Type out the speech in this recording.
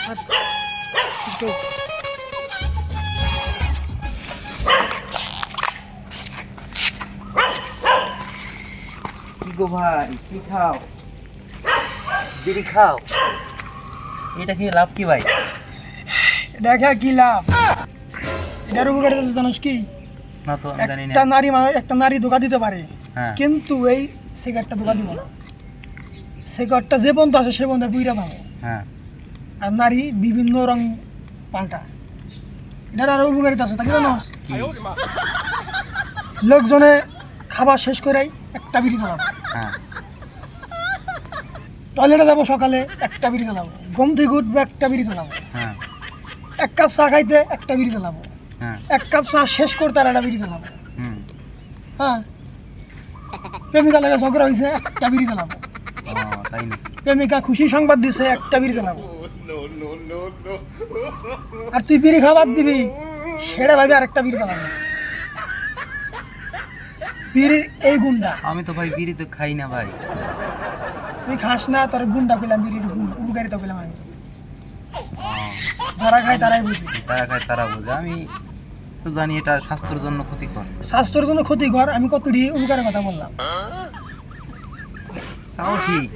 কি গো ভাই, কি খাও? বিড়ি খাও? এটা কি লাভ কি ভাই? দেখা কি লাভ? এটার উপকারিতা জানোস কি? না তো আমি জানি না। একটা নারী ধোকা দিতে পারে, হ্যাঁ। কিন্তু এই সিগারেটটা ধোকা দিব না। সিগারেটটা যে পর্যন্ত আছে সে পর্যন্ত বুইরা পাবো। হ্যাঁ। আর নারী বিভিন্ন রং পাল্টা। এটার আরো উপকারিতা আছে, তাকে জানোস? কি? লোকজনে খাবার শেষ করেই একটা বিড়ি চালাবো। হ্যাঁ। টয়লেটে যাবো সকালে, একটা বিড়ি চালাবো। ঘুম থেকে উঠবো, একটা বিড়ি চালাবো। হ্যাঁ। এক কাপ চা খাইতে একটা বিড়ি চালাবো। হ্যাঁ। এক কাপ চা শেষ করতে আর একটা বিড়ি চালাবো। হুম। হ্যাঁ, প্রেমিকা লাগে ঝগড়া হয়েছে, একটা বিড়ি চালাবো। তাই না? প্রেমিকা খুশি সংবাদ দিছে, একটা বিড়ি চালাবো। আর তুই বিড়ি খাবার দিবি, সেটা ভাবি আরেকটা বিড়ি চালাবো। বিড়ির এই গুণটা। আমি তো ভাই বিড়ি তো খাই না ভাই। তুই খাস না, তোর গুণটা কইলাম, বিড়ির গুণ উপকারিতা কইলাম আমি। যারা খায় তারাই বুঝি। তারা খায় তারা বোঝে, আমি তো জানি এটা স্বাস্থ্যের জন্য ক্ষতিকর। স্বাস্থ্যের জন্য ক্ষতিকর, আমি কতটি উপকারের কথা বললাম। তাও ঠিক।